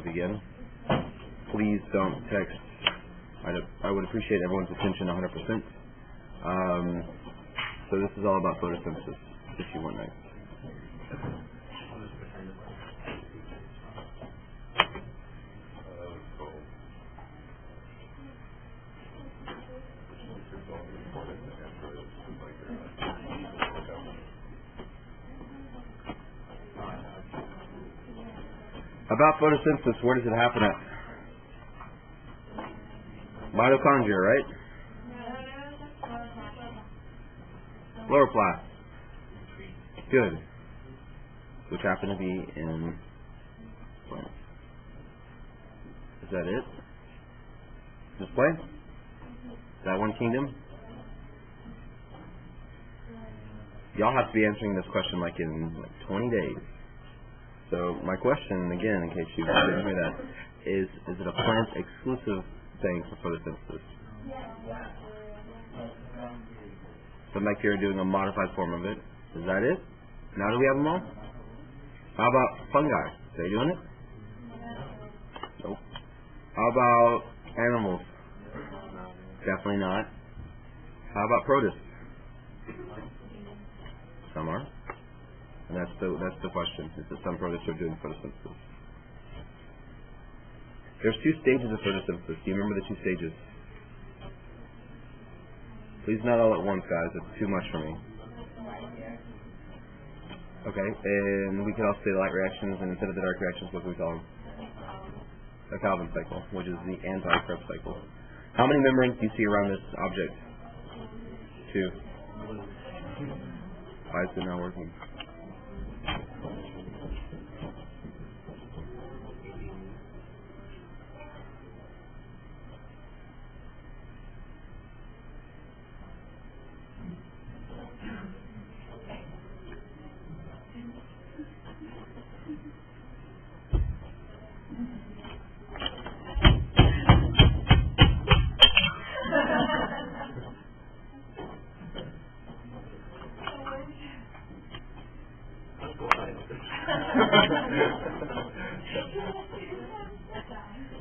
begin. Please don't text. I would appreciate everyone's attention 100%. So this is all about photosynthesis, if you want next. About photosynthesis, where does it happen at? Mitochondria, right? Chloroplast. Good. Which happen to be in plants. Is that it? This plant? Is that one kingdom? Y'all have to be answering this question like in 20 days. So my question, again, in case you didn't hear that, is it a plant exclusive thing for photosynthesis? Some bacteria doing a modified form of it. Is that it? Now do we have them all? How about fungi? Are they doing it? Nope. How about animals? Definitely not. How about protists? Some are. And that's the question. Is that some protists are doing photosynthesis? There's two stages of photosynthesis. Do you remember the two stages? Please not all at once, guys. It's too much for me. Okay, and we can also say the light reactions, and instead of the dark reactions, what do we call them? The Calvin cycle, which is the anti-Krebs cycle. How many membranes do you see around this object? 2. Why is it not working?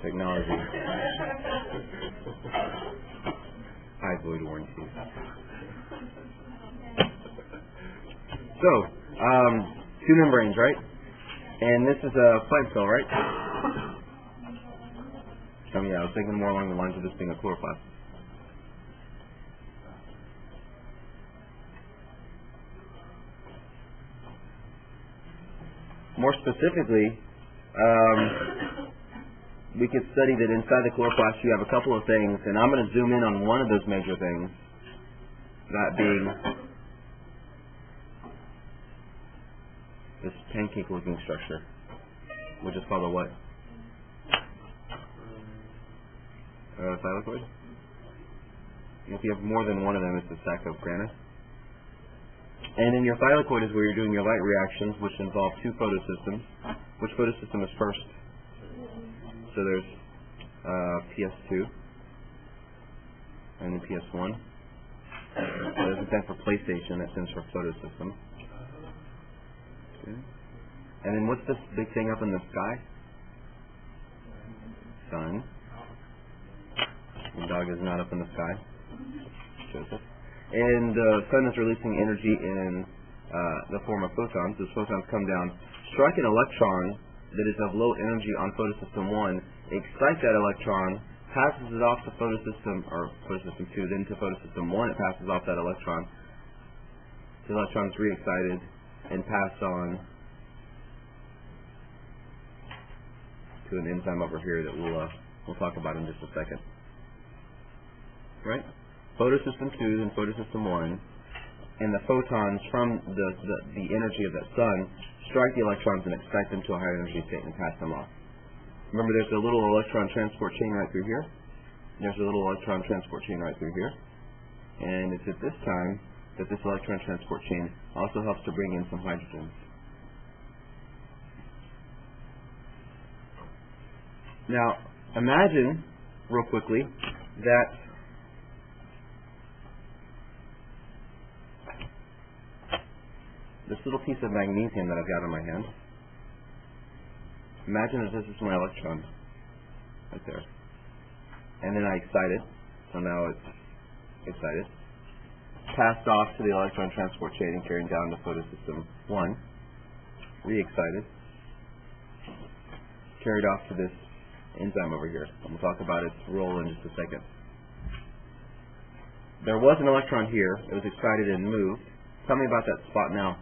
Technology. I void warranty. So, 2 membranes, right? And this is a plant cell, right? Oh yeah, I was thinking more along the lines of this being a chloroplast. More specifically, we could study that inside the chloroplast you have a couple of things, and I'm going to zoom in on one of those major things, that being this pancake-looking structure, which is called a what? Thylakoid? If you have more than one of them, it's a sac of granite. And in your thylakoid is where you're doing your light reactions, which involve 2 photosystems. Which photosystem is first? So there's PS2 and then PS1. That doesn't stand for PlayStation, that stands for photosystem. Okay. And then what's this big thing up in the sky? Sun. The dog is not up in the sky. Joseph. And the sun is releasing energy in the form of photons. Those photons come down, strike an electron that is of low energy on photosystem 1, excite that electron, passes it off to photosystem 2, then to photosystem 1, it passes off that electron. The electron is re-excited and passed on to an enzyme over here that we'll talk about in just a second. Right? Photosystem 2, then photosystem 1, and the photons from the energy of that sun strike the electrons and excite them to a higher energy state and pass them off. Remember, there's a little electron transport chain right through here. There's a little electron transport chain right through here. And it's at this time that this electron transport chain also helps to bring in some hydrogen. Now, imagine, real quickly, that this little piece of magnesium that I've got in my hand Imagine that this is my electron, right there. And then I excite it, so now it's excited. Passed off to the electron transport chain and carried down to photosystem 1. Re-excited. Carried off to this enzyme over here. And we'll talk about its role in just a second. There was an electron here. It was excited and moved. Tell me about that spot now.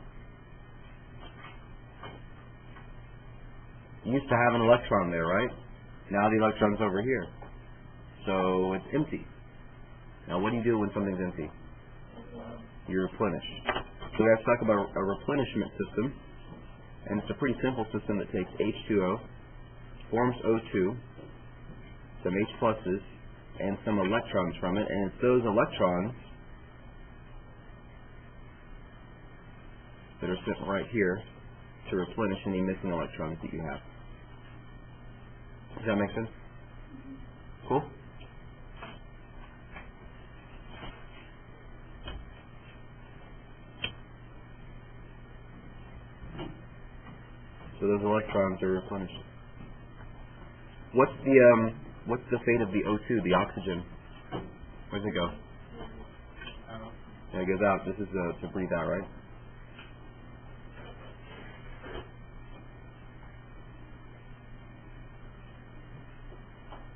You used to have an electron there, right? Now the electron's over here. So it's empty. Now what do you do when something's empty? You replenish. So we have to talk about a replenishment system. And it's a pretty simple system that takes H2O, forms O2, some H pluses, and some electrons from it. And it's those electrons that are sent right here to replenish any missing electrons that you have. Does that make sense? Cool? So those electrons are replenished. What's the fate of the O2, the oxygen? Where does it go? Yeah, it goes out. This is to breathe out, right?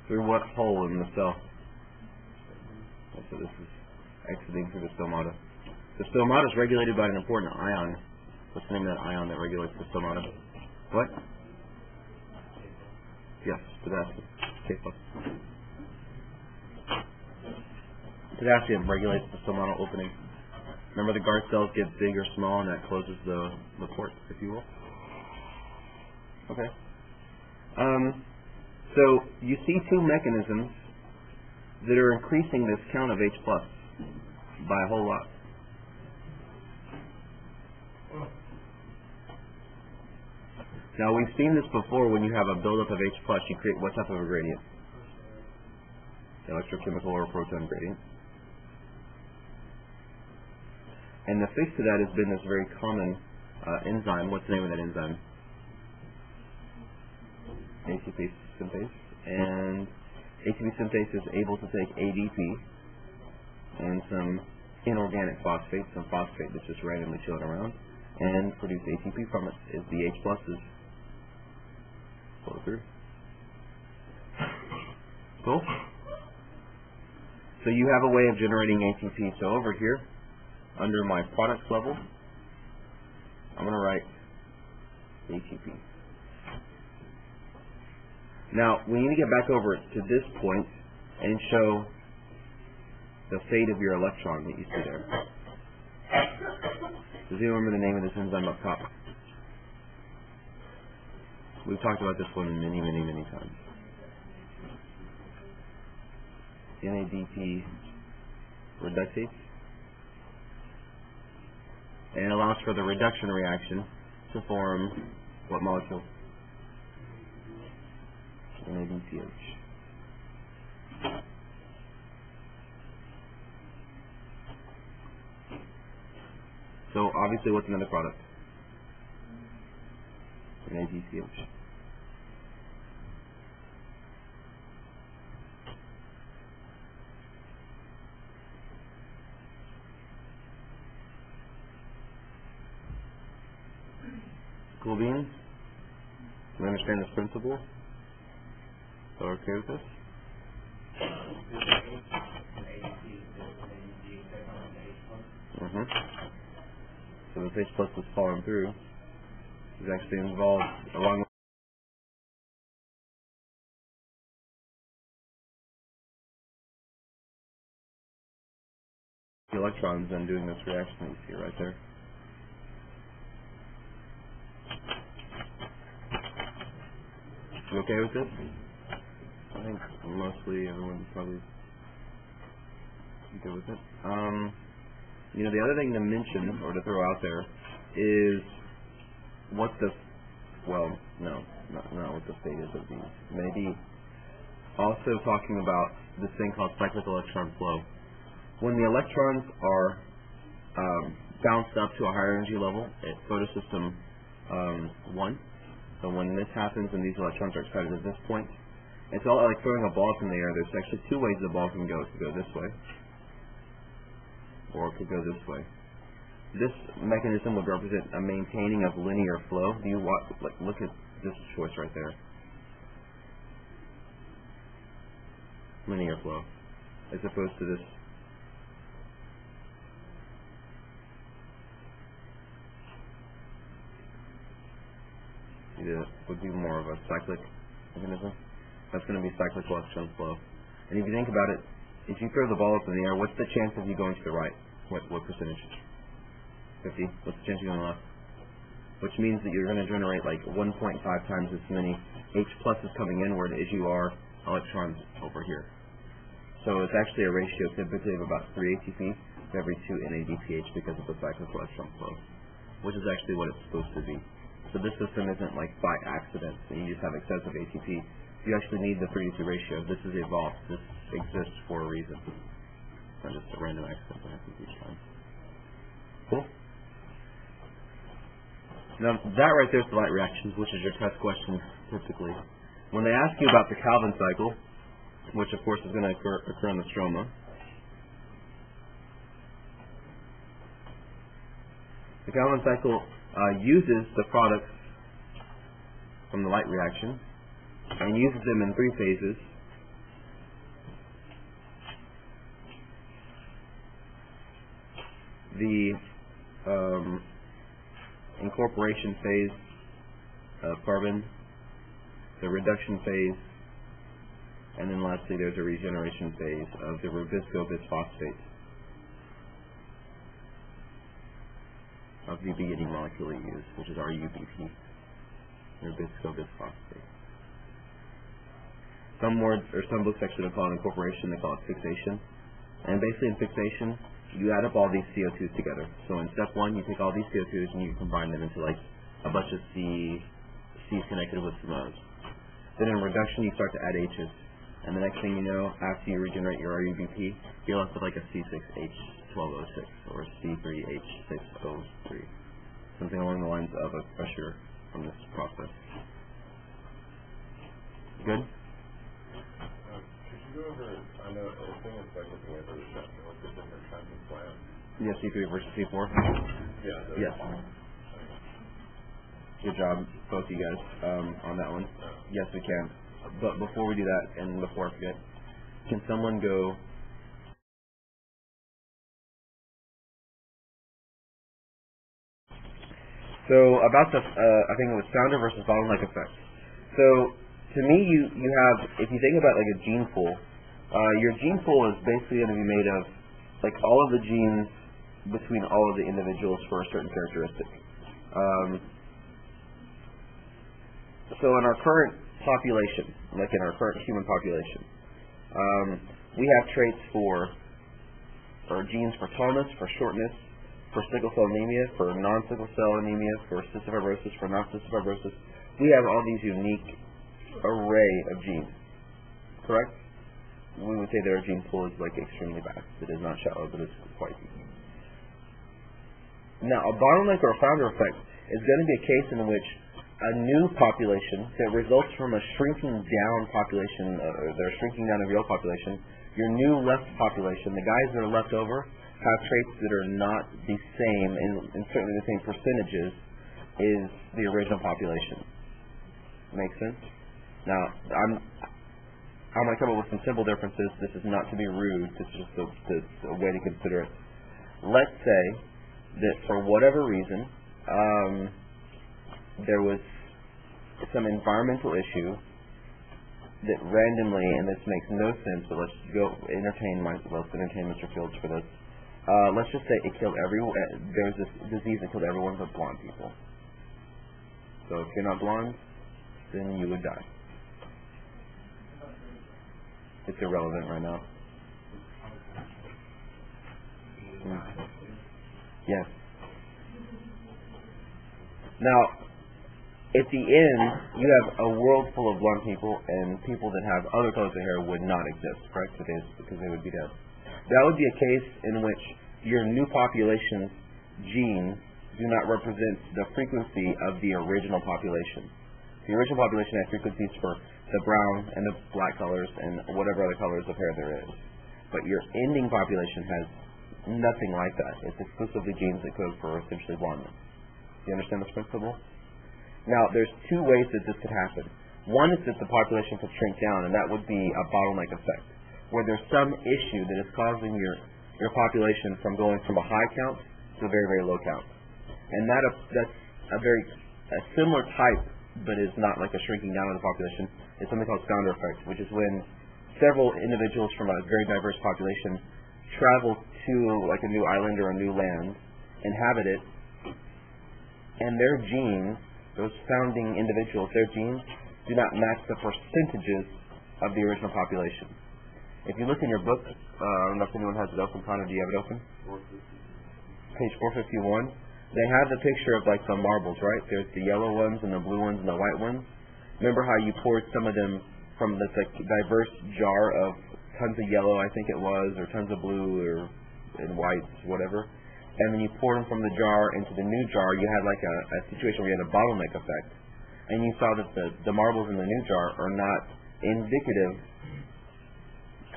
Through what hole in the cell? Okay, so this is exiting through the stomata. The stomata is regulated by an important ion. What's the name of that ion that regulates the stomata? What? Yes, potassium. K+. Potassium regulates the stomatal opening. Remember the guard cells get big or small and that closes the port, if you will? Okay. So you see two mechanisms that are increasing this count of H plus by a whole lot. Now we've seen this before. When you have a buildup of H plus, you create what type of a gradient? Electrochemical or proton gradient. And the fix to that has been this very common enzyme. What's the name of that enzyme? ATP synthase. And ATP synthase is able to take ADP and some inorganic phosphate, some phosphate that's just randomly chilling around, and produce ATP from it. Is the H pluses flow through? Cool. So you have a way of generating ATP. So over here, under my products level, I'm going to write ATP. Now, we need to get back over to this point and show the fate of your electron that you see there. Does anyone remember the name of this enzyme up top? We've talked about this one many, many, many times. NADP reductase. And it allows for the reduction reaction to form what molecule? NADPH. So obviously, what's another product? NADPH. Cool beans? Do you understand this principle? So okay with this? So this H plus is falling through is actually involved along with the electrons and doing this reaction that you see right there. You okay with this? I think mostly everyone's probably good with it. You know, the other thing to mention or to throw out there is what the, well, no, not what the state is of these. Maybe also talking about this thing called cyclic electron flow. When the electrons are bounced up to a higher energy level at photosystem 1, So when this happens and these electrons are excited at this point, it's all like throwing a ball from the air. There's actually two ways the ball can go. It could go this way, or it could go this way. This mechanism would represent a maintaining of linear flow. Look at this choice right there. Linear flow, as opposed to this. It would be more of a cyclic mechanism. That's going to be cyclic electron flow. And if you think about it, if you throw the ball up in the air, what's the chance of you going to the right? What percentage? 50. What's the chance of you going left? Which means that you're going to generate like 1.5 times as many H pluses coming inward as you are electrons over here. So it's actually a ratio typically of about 3 ATP to every 2 NADPH because of the cyclic electron flow, which is actually what it's supposed to be. So this system isn't like by accident, and you just have excessive ATP. You actually need the 3 to 2 ratio. This is evolved. This exists for a reason. It's not just a random accident that happens each time. Cool? Now, that right there is the light reactions, which is your test question typically. When they ask you about the Calvin cycle, which of course is going to occur in the stroma, the Calvin cycle uses the products from the light reaction and uses them in 3 phases. The incorporation phase of carbon, the reduction phase, and then lastly there's a regeneration phase of the rubisco bisphosphate of the beginning molecule we use, which is RUBP, rubisco bisphosphate. Some words or some books actually don't call it incorporation, they call it fixation. And basically in fixation, you add up all these CO2s together. So in step 1, you take all these CO2s and you combine them into like a bunch of C's connected with some O's. Then in reduction, you start to add H's. And the next thing you know, after you regenerate your RUBP, you're left with like a C6H12O6 or C3H6O3. Something along the lines of a pressure from this process. Good? Could you go over, I know everything is like looking at the different kinds of plants. Yeah, C3 versus C4? Yeah. Yes. Good job, both of you guys, on that one. Yes, we can. But before we do that, and before I forget, can someone go... So, about the, I think it was founder versus bottleneck effect. So, to me, you have, if you think about like a gene pool, your gene pool is basically going to be made of like all of the genes between all of the individuals for a certain characteristic. So in our current population, like in our current human population, we have traits for, or genes for tallness, for shortness, for sickle cell anemia, for non-sickle cell anemia, for cystic fibrosis, for non-cystic fibrosis. We have all these unique array of genes, correct? We would say that our gene pool is like extremely vast. It is not shallow, but it's quite deep. Now, a bottleneck or a founder effect is going to be a case in which a new population that results from a shrinking down population, or they're shrinking down of your old population, your new left population, the guys that are left over, have traits that are not the same, and certainly the same percentages, as the original population. Make sense? Now, I'm going to come up with some simple differences. This is not to be rude. This is just a way to consider it. Let's say that for whatever reason, there was some environmental issue that randomly, and this makes no sense, but let's entertain Mr. Fields for this. Let's just say it killed everyone. There was this disease that killed everyone but blonde people. So if you're not blonde, then you would die. It's irrelevant right now. Yes. Now, at the end, you have a world full of blonde people, and people that have other colors of hair would not exist, correct? Because they would be dead. That would be a case in which your new population's genes do not represent the frequency of the original population. The original population had frequencies for the brown and the black colors and whatever other colors of hair there is. But your ending population has nothing like that. It's exclusively genes that code for essentially blondness. Do you understand this principle? Now, there's two ways that this could happen. One is that the population could shrink down, and that would be a bottleneck effect, where there's some issue that is causing your population from going from a high count to a very, very low count. And that's a similar type, but is not like a shrinking down of the population. It's something called founder effect, which is when several individuals from a very diverse population travel to like a new island or a new land, inhabit it, and their genes, those founding individuals, their genes do not match the percentages of the original population. If you look in your book, I don't know if anyone has it open. Connor, do you have it open? Page 451. They have the picture of like the marbles, right? There's the yellow ones and the blue ones and the white ones. Remember how you poured some of them from this like diverse jar of tons of yellow, I think it was, or tons of blue and white, whatever. And then you poured them from the jar into the new jar. You had like a situation where you had a bottleneck effect. And you saw that the marbles in the new jar are not indicative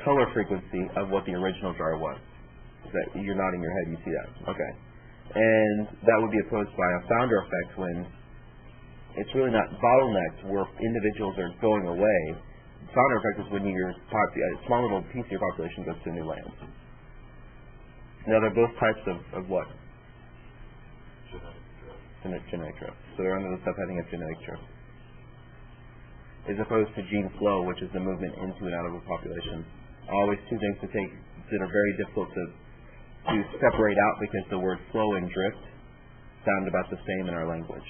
color frequency of what the original jar was. That you're nodding your head, you see that. Okay. And that would be opposed by a founder effect when it's really not bottlenecked where individuals are going away. Founder effect is when a small little piece of your population goes to a new land. Now they're both types of what? Genetic drift. So they're under the subheading of genetic drift. As opposed to gene flow, which is the movement into and out of a population. Always two things to take that are very difficult to separate out because the word flow and drift sound about the same in our language.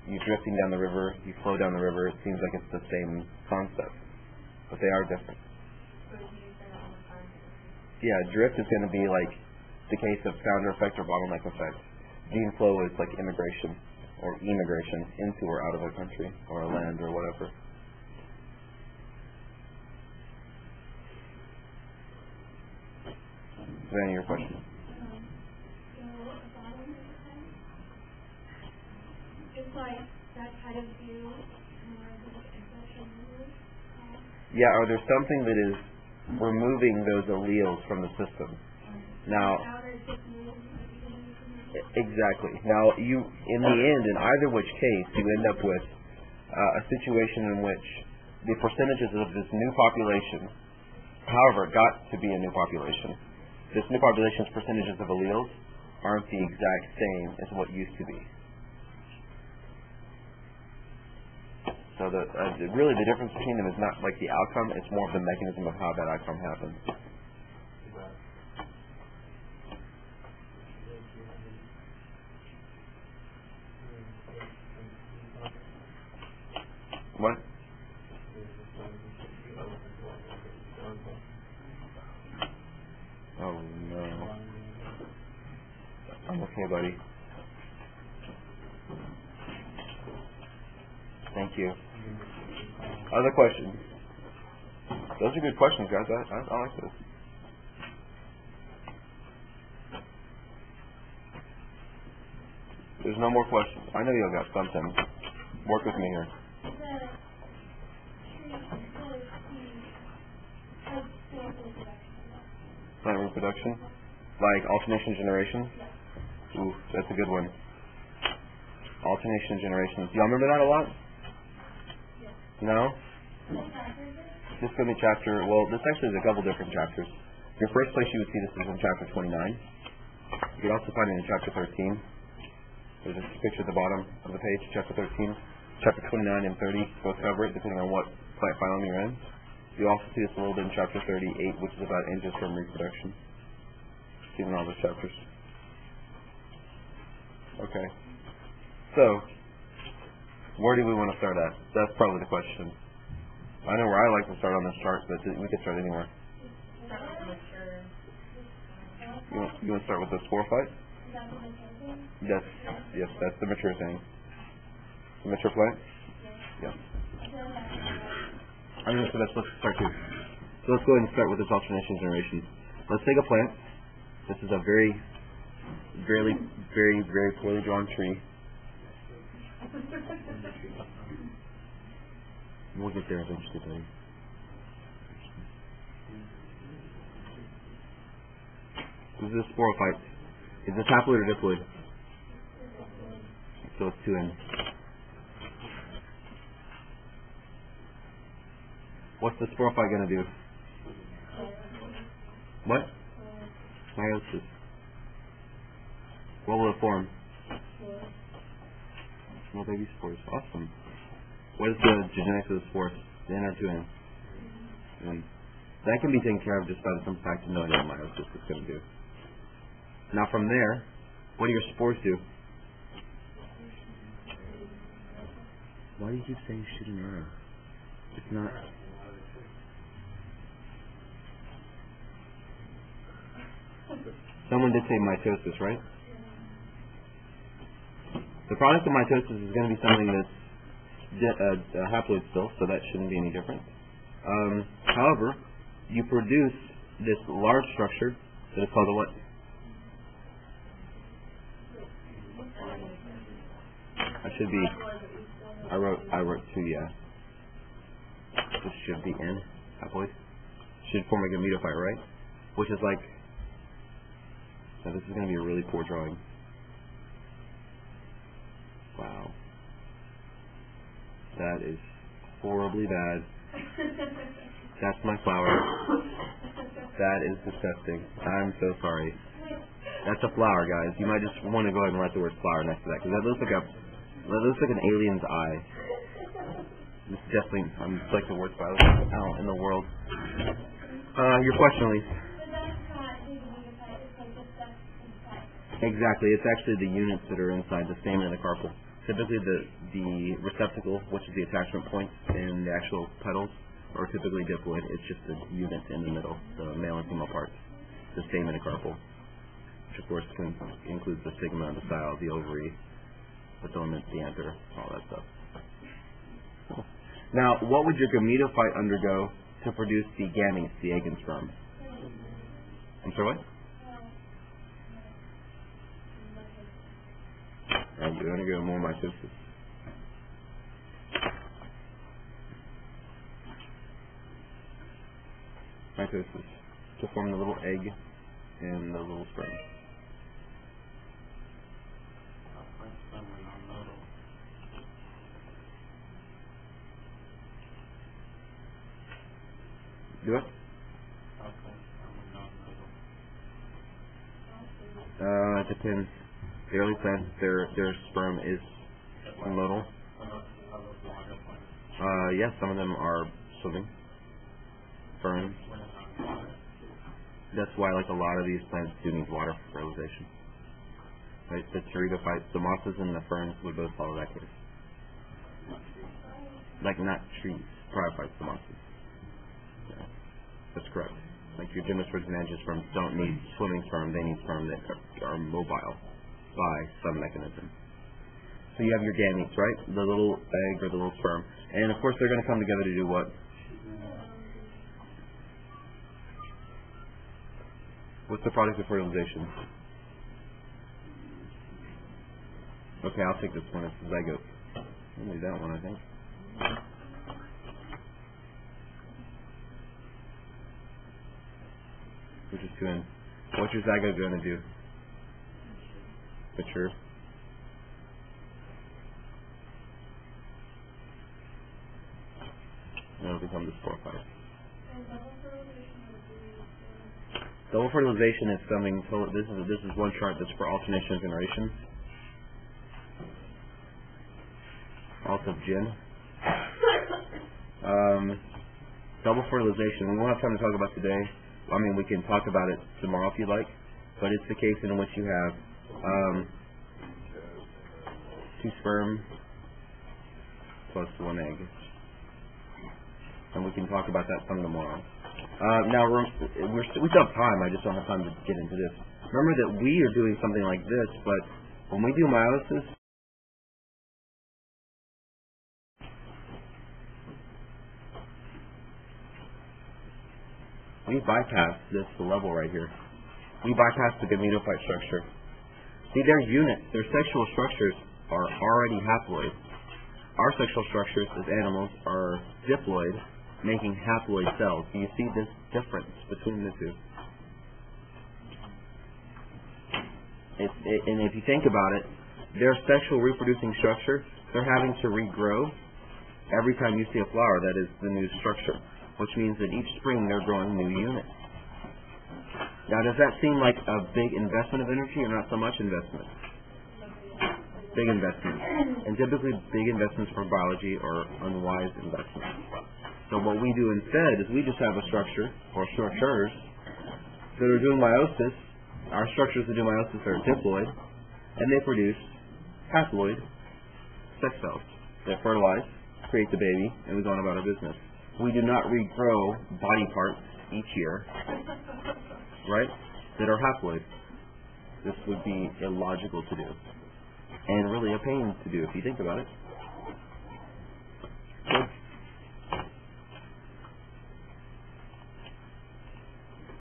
You drifting down the river, you flow down the river, it seems like it's the same concept. But they are different. Yeah, drift is going to be like the case of founder effect or bottleneck effect. Gene flow is like immigration or immigration into or out of a country or a land or whatever. Is that any of your questions? It's like that kind of view more yeah, or there's something that is removing those alleles from the system. Now, exactly. Now, you, in the end, in either which case, you end up with a situation in which the percentages of this new population, however, it got to be a new population, this new population's percentages of alleles aren't the exact same as what used to be. So really the difference between them is not like the outcome, it's more of the mechanism of how that outcome happens. What? Oh no. I'm okay, buddy. Thank you. Other questions? Those are good questions, guys. I like those. There's no more questions. I know you've got something. Work with me here. Plant reproduction? Like alternation generation? Ooh, that's a good one. Alternation generations. Do y'all remember that a lot? No? Just go to chapter, well, this actually is a couple different chapters. Your first place you would see this is in chapter 29. You could also find it in chapter 13. There's a picture at the bottom of the page, chapter 13. Chapter 29 and 30 both cover it, depending on what plant phylum you're in. You also see this a little bit in chapter 38, which is about endosperm reproduction. See in all those chapters. Okay. So, where do we want to start at? That's probably the question. I know where I like to start on this chart, but we can start anywhere. You want to start with the sporophyte? Yes, that's the mature thing. The mature plant? Yeah. I think so that's let's start too. So let's go ahead and start with this alternation generation. Let's take a plant. This is a very, very, very, very poorly drawn tree. We'll get there eventually, buddy. This is a sporophyte. Is this haploid or diploid? So it's 2N. What's the sporophyte going to do? What? Meiosis. What will it form? Small baby spores. Awesome. What is the genetics of the spores? The N or 2N? And that can be taken care of just by the simple fact of knowing what meiosis is going to do. Now from there, what do your spores do? Why do you keep saying shoot an arrow? It's not... Someone did say mitosis, right? The product of mitosis is going to be something that's haploid still, so that shouldn't be any different. However, you produce this large structure that is called a what? I wrote 2, yeah. This should be N, haploid. Should form a gametophyte, right? Which is like... Now this is going to be a really poor drawing. Wow. That is horribly bad. That's my flower. That is disgusting. I'm so sorry. That's a flower, guys. You might just want to go ahead and write the word flower next to that, because that looks like an alien's eye. It's definitely, I'm like the worst biologist out in the world. Your question, Elise. Exactly. It's actually the units that are inside the stamen and the carpel. Typically the receptacle, which is the attachment point, and the actual petals, are typically diploid. It's just the unit in the middle, the male and female parts, the stamen and carpel, which of course includes the stigma, the style, the ovary, the filament, the anther, all that stuff. Now, what would your gametophyte undergo to produce the gametes, the egg and sperm? I'm sorry, what? I'm going to go more mitosis. Mitosis. To form the little egg and the little sperm. Do it? It depends. The early plants, their sperm is nodal. Yes, some of them are swimming. Ferns. That's why, like, a lot of these plants do need water for fertilization. Right? The pteridophytes, the mosses and the ferns would both follow that case. Like, not trees. Bryophytes, the mosses. Yeah. That's correct. Like your Gymnosperms and Angiosperms don't need swimming sperm, they need sperm that are mobile by some mechanism. So you have your gametes, right? The little egg or the little sperm. And of course they're going to come together to do what? What's the product of fertilization? Okay, I'll take this one. It's zygote. I'll do that one, I think. Which is 2N. What's your zygote going to do? Mature. And it'll become the sporophyte. Double fertilization is something. This is one chart that's for alternation of generations. Also gin. Double fertilization. We won't have time to talk about today. I mean, we can talk about it tomorrow if you like. But it's the case in which you have 2 sperm plus 1 egg. And we can talk about that some tomorrow. Now, we still have time. I just don't have time to get into this. Remember that we are doing something like this, but when we do meiosis, we bypass this level right here. We bypass the gametophyte structure. See, their units, their sexual structures are already haploid. Our sexual structures as animals are diploid, making haploid cells. Do you see this difference between the two? And if you think about it, their sexual reproducing structure, they're having to regrow every time you see a flower. That is the new structure, which means that each spring they're growing new units. Now, does that seem like a big investment of energy or not so much investment? Big investment. And typically big investments for biology are unwise investments. So what we do instead is we just have a structure, or structures, that are doing meiosis. Our structures that do meiosis are diploid, and they produce haploid sex cells. They fertilize, create the baby, and we go on about our business. We do not regrow body parts each year, right, that are haploid. This would be illogical to do, and really a pain to do if you think about it. Good.